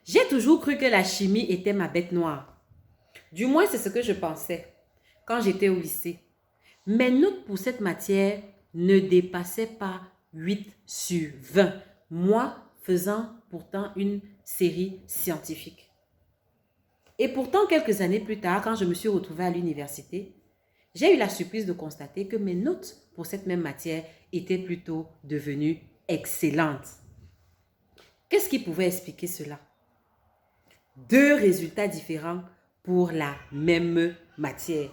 J'ai toujours cru que la chimie était ma bête noire. Du moins, c'est ce que je pensais quand j'étais au lycée. Mes notes pour cette matière ne dépassaient pas 8 sur 20, moi faisant pourtant une série scientifique. Et pourtant, quelques années plus tard, quand je me suis retrouvée à l'université, j'ai eu la surprise de constater que mes notes pour cette même matière étaient plutôt devenues excellentes. Qu'est-ce qui pouvait expliquer cela? Deux résultats différents pour la même matière.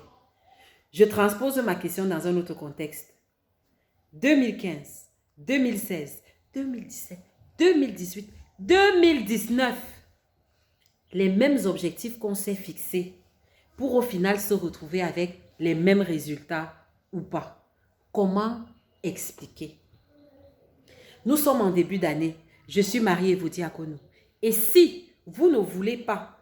Je transpose ma question dans un autre contexte. 2015, 2016, 2017, 2018, 2019. Les mêmes objectifs qu'on s'est fixés pour au final se retrouver avec les mêmes résultats ou pas. Comment expliquer? Nous sommes en début d'année. Je suis Marie-Ève Diakono. Et si vous ne voulez pas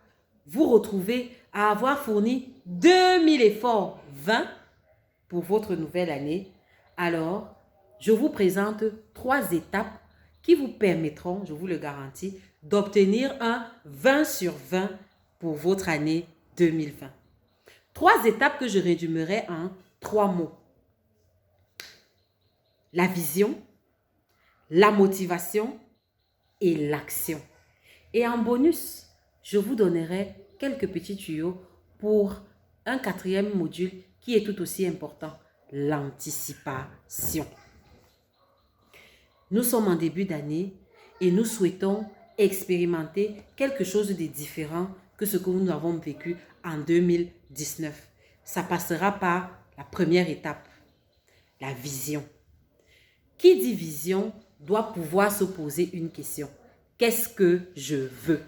vous retrouver à avoir fourni 2000 efforts 20 pour votre nouvelle année, alors je vous présente 3 étapes qui vous permettront, je vous le garantis, d'obtenir un 20 sur 20 pour votre année 2020. 3 étapes que je résumerai en 3 mots. La vision, la motivation et l'action. Et en bonus, je vous donnerai quelques petits tuyaux pour un 4e module qui est tout aussi important, l'anticipation. Nous sommes en début d'année et nous souhaitons expérimenter quelque chose de différent que ce que nous avons vécu en 2019. Ça passera par la première étape, la vision. Qui dit vision doit pouvoir se poser une question. Qu'est-ce que je veux?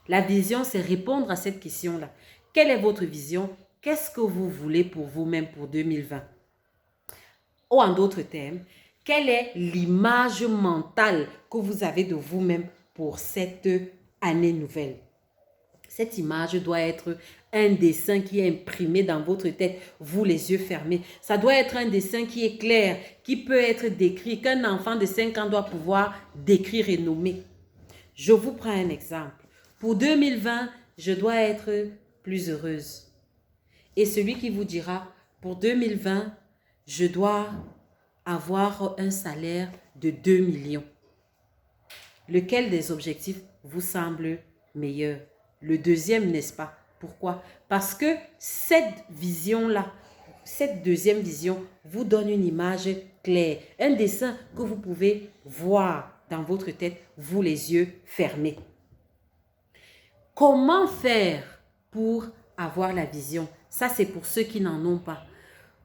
La vision, c'est répondre à cette question-là. Quelle est votre vision? Qu'est-ce que vous voulez pour vous-même pour 2020? Ou en d'autres termes, quelle est l'image mentale que vous avez de vous-même pour cette année nouvelle? Cette image doit être un dessin qui est imprimé dans votre tête, vous les yeux fermés. Ça doit être un dessin qui est clair, qui peut être décrit, qu'un enfant de 5 ans doit pouvoir décrire et nommer. Je vous prends un exemple. Pour 2020, je dois être plus heureuse. Et celui qui vous dira, pour 2020, je dois avoir un salaire de 2 millions. Lequel des objectifs vous semble meilleur? Le deuxième, n'est-ce pas? Pourquoi? Parce que cette vision-là, cette deuxième vision vous donne une image claire, un dessin que vous pouvez voir dans votre tête, vous les yeux fermés. Comment faire pour avoir la vision? Ça, c'est pour ceux qui n'en ont pas.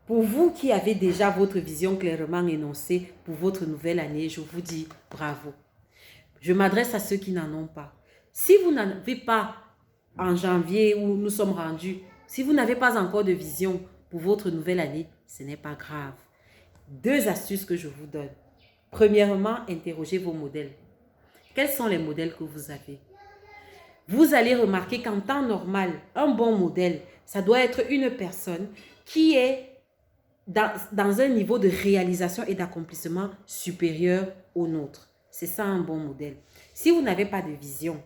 Pour vous qui avez déjà votre vision clairement énoncée pour votre nouvelle année, je vous dis bravo. Je m'adresse à ceux qui n'en ont pas. Si vous n'avez pas en janvier où nous sommes rendus, si vous n'avez pas encore de vision pour votre nouvelle année, ce n'est pas grave. 2 astuces que je vous donne. Premièrement, interrogez vos modèles. Quels sont les modèles que vous avez? Vous allez remarquer qu'en temps normal, un bon modèle, ça doit être une personne qui est dans un niveau de réalisation et d'accomplissement supérieur au nôtre. C'est ça un bon modèle. Si vous n'avez pas de vision,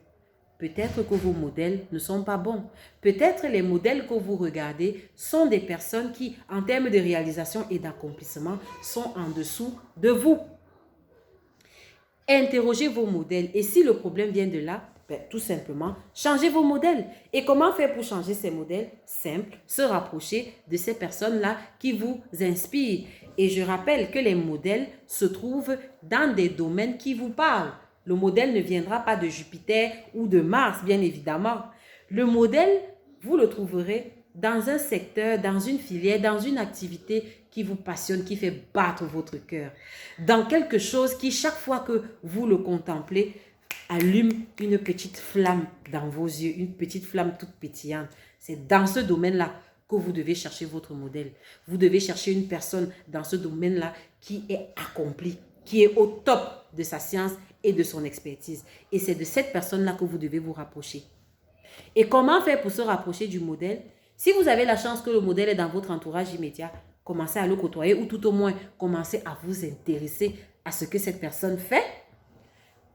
peut-être que vos modèles ne sont pas bons. Peut-être les modèles que vous regardez sont des personnes qui, en termes de réalisation et d'accomplissement, sont en dessous de vous. Interrogez vos modèles. Et si le problème vient de là, tout simplement, changez vos modèles. Et comment faire pour changer ces modèles? Simple, se rapprocher de ces personnes-là qui vous inspirent. Et je rappelle que les modèles se trouvent dans des domaines qui vous parlent. Le modèle ne viendra pas de Jupiter ou de Mars, bien évidemment. Le modèle, vous le trouverez dans un secteur, dans une filière, dans une activité qui vous passionne, qui fait battre votre cœur. Dans quelque chose qui, chaque fois que vous le contemplez, allume une petite flamme dans vos yeux, une petite flamme toute pétillante. C'est dans ce domaine-là que vous devez chercher votre modèle. Vous devez chercher une personne dans ce domaine-là qui est accomplie, qui est au top de sa science et de son expertise. Et c'est de cette personne-là que vous devez vous rapprocher. Et comment faire pour se rapprocher du modèle? Si vous avez la chance que le modèle est dans votre entourage immédiat, commencez à le côtoyer ou tout au moins commencez à vous intéresser à ce que cette personne fait.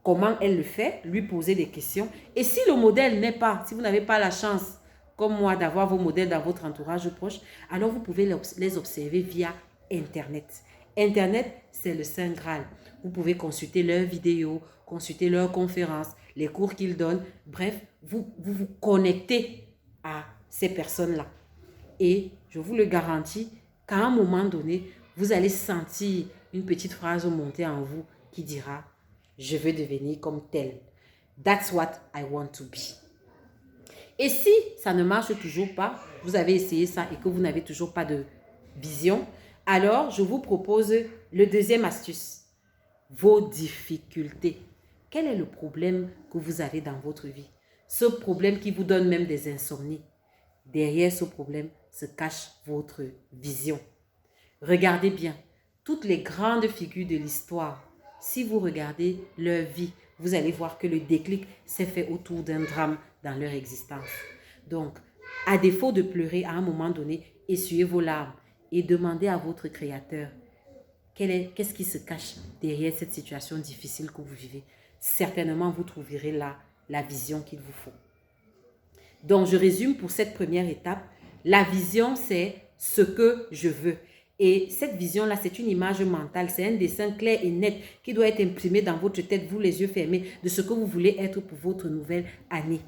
comment elle le fait, lui poser des questions. Et si le modèle n'est pas, si vous n'avez pas la chance, comme moi, d'avoir vos modèles dans votre entourage proche, alors vous pouvez les observer via Internet. Internet, c'est le Saint Graal. Vous pouvez consulter leurs vidéos, consulter leurs conférences, les cours qu'ils donnent. Bref, vous connectez à ces personnes-là. Et je vous le garantis qu'à un moment donné, vous allez sentir une petite phrase monter en vous qui dira « Je veux devenir comme tel. That's what I want to be. » Et si ça ne marche toujours pas, vous avez essayé ça et que vous n'avez toujours pas de vision, alors je vous propose le deuxième astuce. Vos difficultés. Quel est le problème que vous avez dans votre vie? Ce problème qui vous donne même des insomnies. Derrière ce problème se cache votre vision. Regardez bien, toutes les grandes figures de l'histoire, si vous regardez leur vie, vous allez voir que le déclic s'est fait autour d'un drame dans leur existence. Donc, à défaut de pleurer à un moment donné, essuyez vos larmes et demandez à votre Créateur qu'est-ce qui se cache derrière cette situation difficile que vous vivez. Certainement, vous trouverez là la vision qu'il vous faut. Donc, je résume pour cette première étape. La vision, c'est ce que je veux. Et cette vision-là, c'est une image mentale, c'est un dessin clair et net qui doit être imprimé dans votre tête, vous les yeux fermés, de ce que vous voulez être pour votre nouvelle année.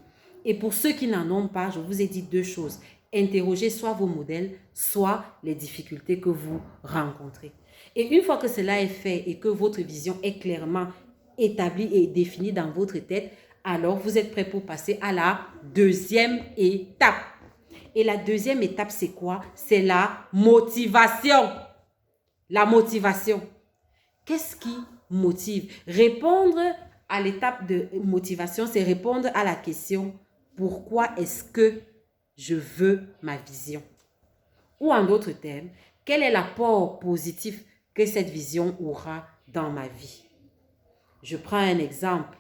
Et pour ceux qui n'en ont pas, je vous ai dit deux choses. Interrogez soit vos modèles, soit les difficultés que vous rencontrez. Et une fois que cela est fait et que votre vision est clairement établie et définie dans votre tête, alors vous êtes prêt pour passer à la deuxième étape. Et la deuxième étape, c'est quoi? C'est la motivation. La motivation. Qu'est-ce qui motive? Répondre à l'étape de motivation, c'est répondre à la question « Pourquoi est-ce que je veux ma vision ?» Ou en d'autres termes, quel est l'apport positif que cette vision aura dans ma vie? Je prends un exemple.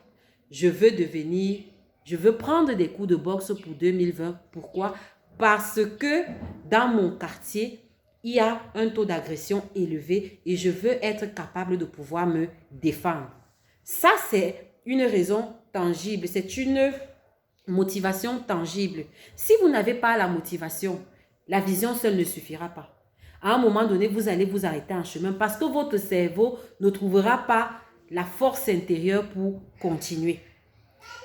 Je veux prendre des cours de boxe pour 2020. Pourquoi? Parce que dans mon quartier, il y a un taux d'agression élevé et je veux être capable de pouvoir me défendre. Ça, c'est une raison tangible. C'est une motivation tangible. Si vous n'avez pas la motivation, la vision seule ne suffira pas. À un moment donné, vous allez vous arrêter en chemin parce que votre cerveau ne trouvera pas la force intérieure pour continuer.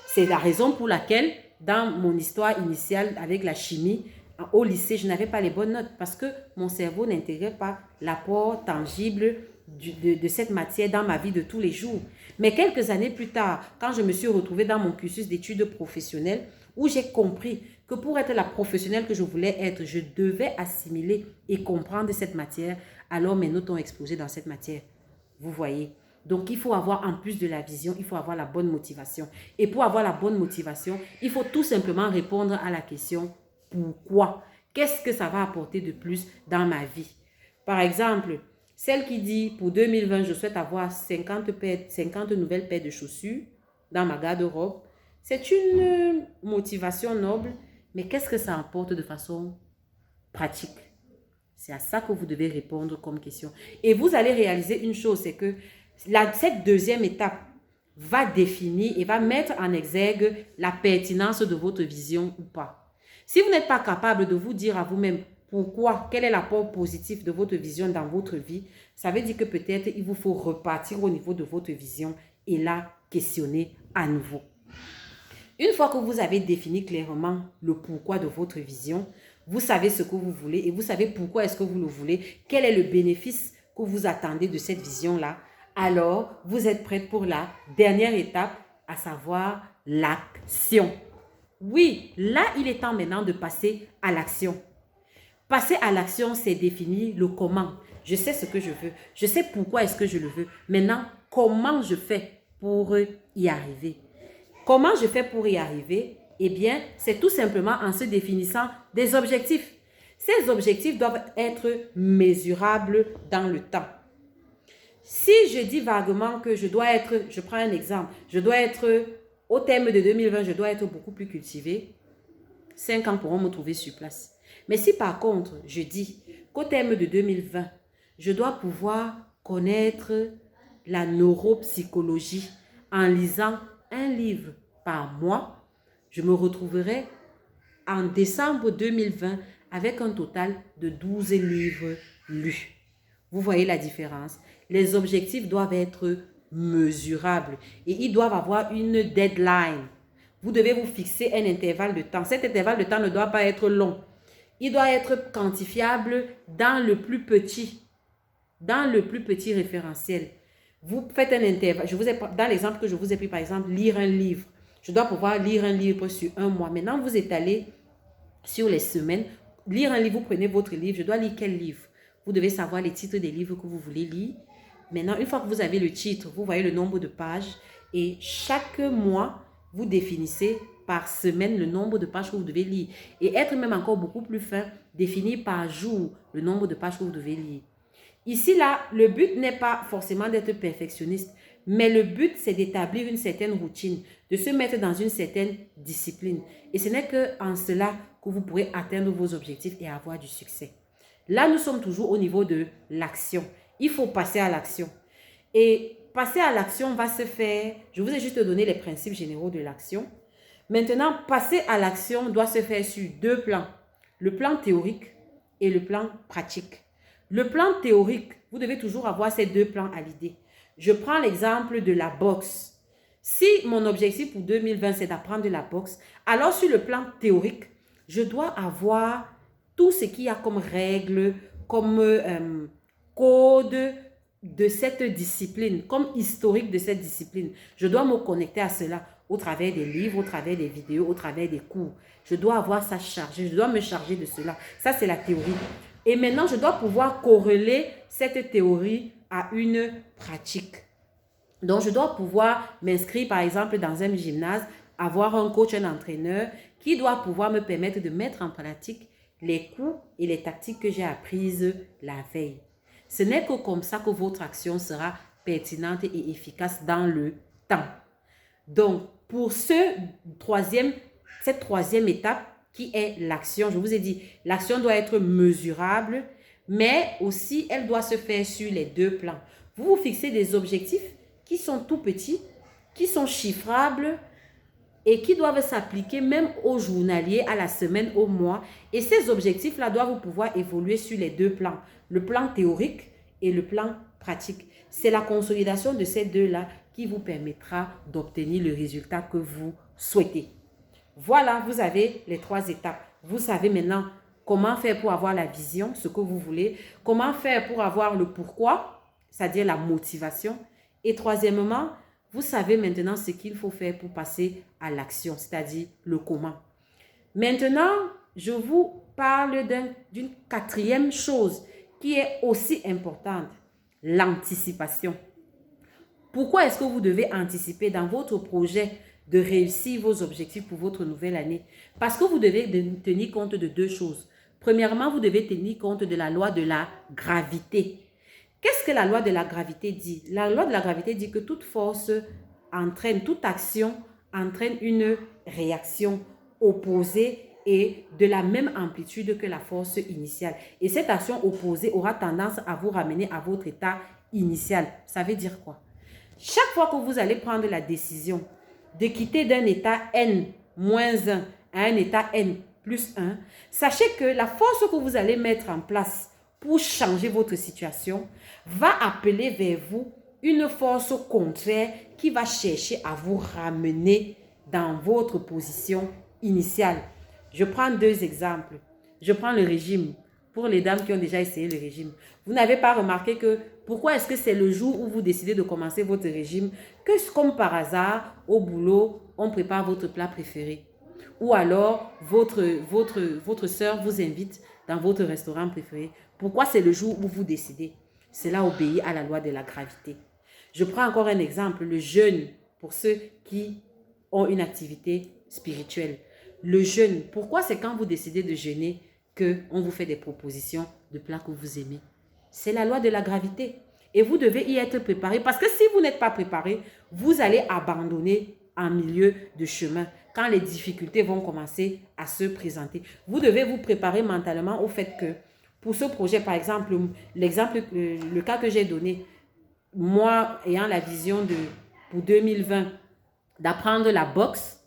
C'est la raison pour laquelle, dans mon histoire initiale avec la chimie, au lycée, je n'avais pas les bonnes notes parce que mon cerveau n'intégrait pas l'apport tangible de cette matière dans ma vie de tous les jours. Mais quelques années plus tard, quand je me suis retrouvée dans mon cursus d'études professionnelles, où j'ai compris que pour être la professionnelle que je voulais être, je devais assimiler et comprendre cette matière, alors mes notes ont explosé dans cette matière. Vous voyez? Donc, il faut avoir, en plus de la vision, il faut avoir la bonne motivation. Et pour avoir la bonne motivation, il faut tout simplement répondre à la question « Pourquoi ?» Qu'est-ce que ça va apporter de plus dans ma vie? Par exemple, celle qui dit « Pour 2020, je souhaite avoir 50 nouvelles paires de chaussures dans ma garde-robe. » C'est une motivation noble, mais qu'est-ce que ça apporte de façon pratique? C'est à ça que vous devez répondre comme question. Et vous allez réaliser une chose, c'est que cette deuxième étape va définir et va mettre en exergue la pertinence de votre vision ou pas. Si vous n'êtes pas capable de vous dire à vous-même pourquoi, quel est l'apport positif de votre vision dans votre vie, ça veut dire que peut-être il vous faut repartir au niveau de votre vision et la questionner à nouveau. Une fois que vous avez défini clairement le pourquoi de votre vision, vous savez ce que vous voulez et vous savez pourquoi est-ce que vous le voulez, quel est le bénéfice que vous attendez de cette vision-là, alors vous êtes prête pour la dernière étape, à savoir l'action. Oui, là, il est temps maintenant de passer à l'action. Passer à l'action, c'est définir le comment. Je sais ce que je veux, je sais pourquoi est-ce que je le veux. Maintenant, comment je fais pour y arriver? Comment je fais pour y arriver? Eh bien, c'est tout simplement en se définissant des objectifs. Ces objectifs doivent être mesurables dans le temps. Si je dis vaguement que je dois être, je prends un exemple, je dois être, au terme de 2020, je dois être beaucoup plus cultivé, 5 ans pourront me trouver sur place. Mais si par contre, je dis qu'au terme de 2020, je dois pouvoir connaître la neuropsychologie En lisant un livre par mois, je me retrouverai en décembre 2020 avec un total de 12 livres lus. Vous voyez la différence? Les objectifs doivent être mesurables et ils doivent avoir une deadline. Vous devez vous fixer un intervalle de temps. Cet intervalle de temps ne doit pas être long. Il doit être quantifiable dans le plus petit référentiel. Vous faites un intervalle. Dans l'exemple que je vous ai pris, par exemple, lire un livre. Je dois pouvoir lire un livre sur un mois. Maintenant, vous étalez sur les semaines. Lire un livre, vous prenez votre livre. Je dois lire quel livre? Vous devez savoir les titres des livres que vous voulez lire. Maintenant, une fois que vous avez le titre, vous voyez le nombre de pages. Et chaque mois, vous définissez par semaine le nombre de pages que vous devez lire. Et être même encore beaucoup plus fin, définir par jour le nombre de pages que vous devez lire. Ici, là, le but n'est pas forcément d'être perfectionniste, mais le but, c'est d'établir une certaine routine, de se mettre dans une certaine discipline. Et ce n'est qu'en cela que vous pourrez atteindre vos objectifs et avoir du succès. Là, nous sommes toujours au niveau de l'action. Il faut passer à l'action. Et passer à l'action va se faire, je vous ai juste donné les principes généraux de l'action. Maintenant, passer à l'action doit se faire sur deux plans. Le plan théorique et le plan pratique. Le plan théorique, vous devez toujours avoir ces deux plans à l'idée. Je prends l'exemple de la boxe. Si mon objectif pour 2020, c'est d'apprendre la boxe, alors sur le plan théorique, je dois avoir tout ce qu'il y a comme règles, comme code de cette discipline, comme historique de cette discipline. Je dois me connecter à cela au travers des livres, au travers des vidéos, au travers des cours. Je dois avoir ça chargé, je dois me charger de cela. Ça, c'est la théorie. Et maintenant, je dois pouvoir corréler cette théorie à une pratique. Donc, je dois pouvoir m'inscrire, par exemple, dans un gymnase, avoir un coach, un entraîneur qui doit pouvoir me permettre de mettre en pratique les coups et les tactiques que j'ai apprises la veille. Ce n'est que comme ça que votre action sera pertinente et efficace dans le temps. Donc, pour cette troisième étape, qui est l'action. Je vous ai dit, l'action doit être mesurable, mais aussi, elle doit se faire sur les deux plans. Vous vous fixez des objectifs qui sont tout petits, qui sont chiffrables et qui doivent s'appliquer même au journalier, à la semaine, au mois. Et ces objectifs-là doivent pouvoir évoluer sur les deux plans, le plan théorique et le plan pratique. C'est la consolidation de ces deux-là qui vous permettra d'obtenir le résultat que vous souhaitez. Voilà, vous avez les 3 étapes. Vous savez maintenant comment faire pour avoir la vision, ce que vous voulez. Comment faire pour avoir le pourquoi, c'est-à-dire la motivation. Et troisièmement, vous savez maintenant ce qu'il faut faire pour passer à l'action, c'est-à-dire le comment. Maintenant, je vous parle d'une quatrième chose qui est aussi importante, l'anticipation. Pourquoi est-ce que vous devez anticiper dans votre projet de réussir vos objectifs pour votre nouvelle année? Parce que vous devez tenir compte de 2 choses. Premièrement, vous devez tenir compte de la loi de la gravité. Qu'est-ce que la loi de la gravité dit? La loi de la gravité dit que toute force entraîne, toute action entraîne une réaction opposée et de la même amplitude que la force initiale. Et cette action opposée aura tendance à vous ramener à votre état initial. Ça veut dire quoi? Chaque fois que vous allez prendre la décision de quitter d'un état N-1 à un état N+1, sachez que la force que vous allez mettre en place pour changer votre situation va appeler vers vous une force contraire qui va chercher à vous ramener dans votre position initiale. Je prends 2 exemples. Je prends le régime. Pour les dames qui ont déjà essayé le régime, vous n'avez pas remarqué que pourquoi est-ce que c'est le jour où vous décidez de commencer votre régime que comme par hasard, au boulot, on prépare votre plat préféré? Ou alors, votre soeur vous invite dans votre restaurant préféré. Pourquoi c'est le jour où vous décidez? Cela obéit à la loi de la gravité. Je prends encore un exemple, le jeûne, pour ceux qui ont une activité spirituelle. Le jeûne, pourquoi c'est quand vous décidez de jeûner qu'on vous fait des propositions de plats que vous aimez? C'est la loi de la gravité. Et vous devez y être préparé parce que si vous n'êtes pas préparé, vous allez abandonner en milieu de chemin quand les difficultés vont commencer à se présenter. Vous devez vous préparer mentalement au fait que pour ce projet, par exemple, le cas que j'ai donné, moi ayant la vision pour 2020 d'apprendre la boxe,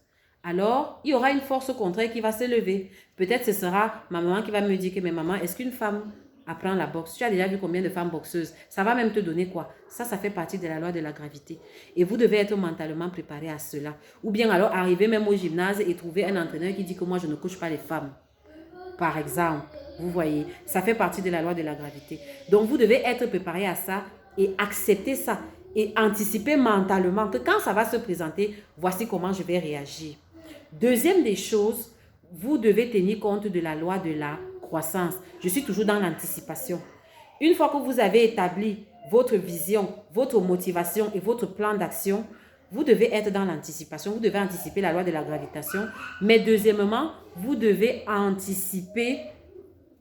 alors il y aura une force contraire qui va se lever. Peut-être ce sera ma maman qui va me dire que, mais maman, est-ce qu'une femme apprend la boxe? Tu as déjà vu combien de femmes boxeuses? Ça va même te donner quoi? Ça fait partie de la loi de la gravité. Et vous devez être mentalement préparé à cela. Ou bien alors arriver même au gymnase et trouver un entraîneur qui dit que moi je ne couche pas les femmes. Par exemple, vous voyez, ça fait partie de la loi de la gravité. Donc vous devez être préparé à ça et accepter ça. Et anticiper mentalement que quand ça va se présenter, voici comment je vais réagir. Deuxième des choses, vous devez tenir compte de la loi de la croissance. Je suis toujours dans l'anticipation. Une fois que vous avez établi votre vision, votre motivation et votre plan d'action, vous devez être dans l'anticipation. Vous devez anticiper la loi de la gravitation. Mais deuxièmement, vous devez anticiper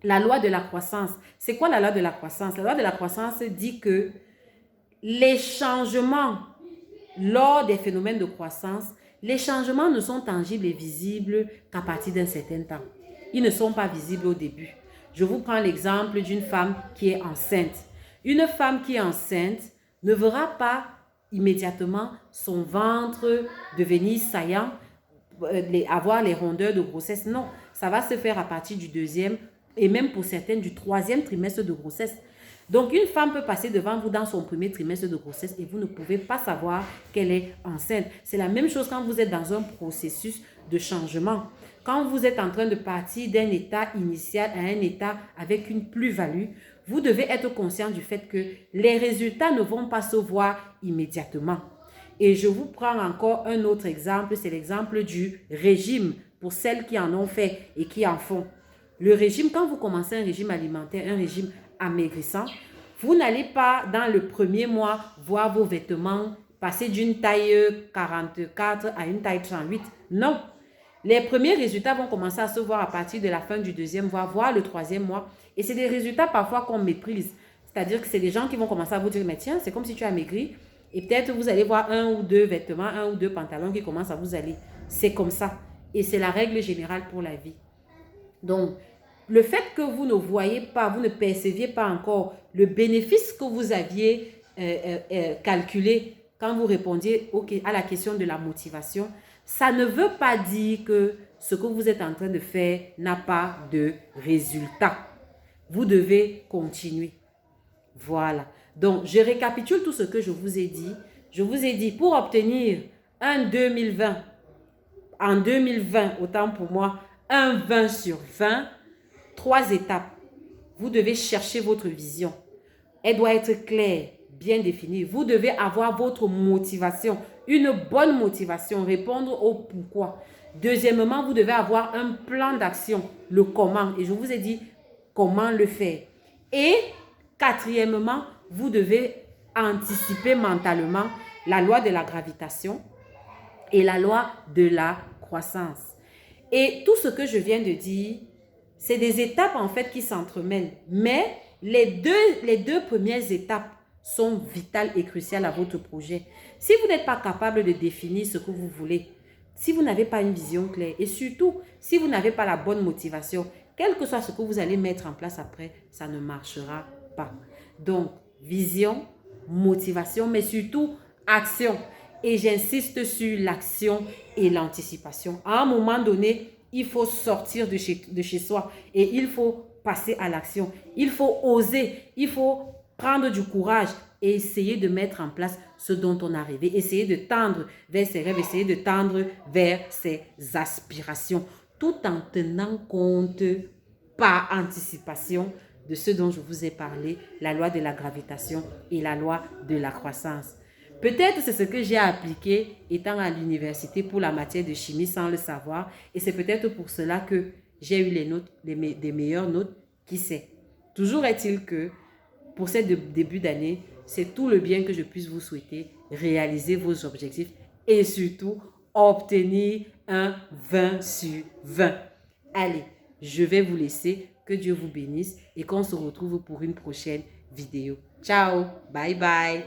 la loi de la croissance. C'est quoi la loi de la croissance? La loi de la croissance dit que les changements lors des phénomènes de croissance, les changements ne sont tangibles et visibles qu'à partir d'un certain temps. Ils ne sont pas visibles au début. Je vous prends l'exemple d'une femme qui est enceinte. Une femme qui est enceinte ne verra pas immédiatement son ventre devenir saillant, avoir les rondeurs de grossesse. Non, ça va se faire à partir du deuxième et même pour certaines du troisième trimestre de grossesse. Donc, une femme peut passer devant vous dans son premier trimestre de grossesse et vous ne pouvez pas savoir qu'elle est enceinte. C'est la même chose quand vous êtes dans un processus de changement. Quand vous êtes en train de partir d'un état initial à un état avec une plus-value, vous devez être conscient du fait que les résultats ne vont pas se voir immédiatement. Et je vous prends encore un autre exemple, c'est l'exemple du régime pour celles qui en ont fait et qui en font. Le régime, quand vous commencez un régime alimentaire, un régime amaigrissant, vous n'allez pas dans le premier mois voir vos vêtements passer d'une taille 44 à une taille 38. Non. Les premiers résultats vont commencer à se voir à partir de la fin du deuxième mois, voire le troisième mois. Et c'est des résultats parfois qu'on méprise. C'est-à-dire que c'est des gens qui vont commencer à vous dire, mais tiens, c'est comme si tu as maigri. Et peut-être vous allez voir un ou deux vêtements, un ou deux pantalons qui commencent à vous aller. C'est comme ça. Et c'est la règle générale pour la vie. Donc, le fait que vous ne voyez pas, vous ne perceviez pas encore le bénéfice que vous aviez calculé quand vous répondiez à la question de la motivation, ça ne veut pas dire que ce que vous êtes en train de faire n'a pas de résultat. Vous devez continuer. Voilà. Donc, je récapitule tout ce que je vous ai dit. Je vous ai dit, pour obtenir un 2020, en 2020, autant pour moi, un 20 sur 20, 3 étapes. Vous devez chercher votre vision. Elle doit être claire, bien définie. Vous devez avoir votre motivation, une bonne motivation, répondre au pourquoi. Deuxièmement, vous devez avoir un plan d'action, le comment. Et je vous ai dit comment le faire. Et quatrièmement, vous devez anticiper mentalement la loi de la gravitation et la loi de la croissance. Et tout ce que je viens de dire, c'est des étapes en fait qui s'entremêlent. Mais les deux premières étapes sont vitales et cruciales à votre projet. Si vous n'êtes pas capable de définir ce que vous voulez, si vous n'avez pas une vision claire et surtout, si vous n'avez pas la bonne motivation, quel que soit ce que vous allez mettre en place après, ça ne marchera pas. Donc, vision, motivation, mais surtout action. Et j'insiste sur l'action et l'anticipation. À un moment donné, il faut sortir de chez soi et il faut passer à l'action. Il faut oser, il faut prendre du courage et essayer de mettre en place ce dont on a rêvé. Essayer de tendre vers ses rêves, essayer de tendre vers ses aspirations, tout en tenant compte par anticipation de ce dont je vous ai parlé, la loi de la gravitation et la loi de la croissance. Peut-être c'est ce que j'ai appliqué étant à l'université pour la matière de chimie sans le savoir. Et c'est peut-être pour cela que j'ai eu des meilleures notes. Qui sait? Toujours est-il que pour ce début d'année, c'est tout le bien que je puisse vous souhaiter. Réaliser vos objectifs et surtout obtenir un 20 sur 20. Allez, je vais vous laisser. Que Dieu vous bénisse et qu'on se retrouve pour une prochaine vidéo. Ciao, bye bye.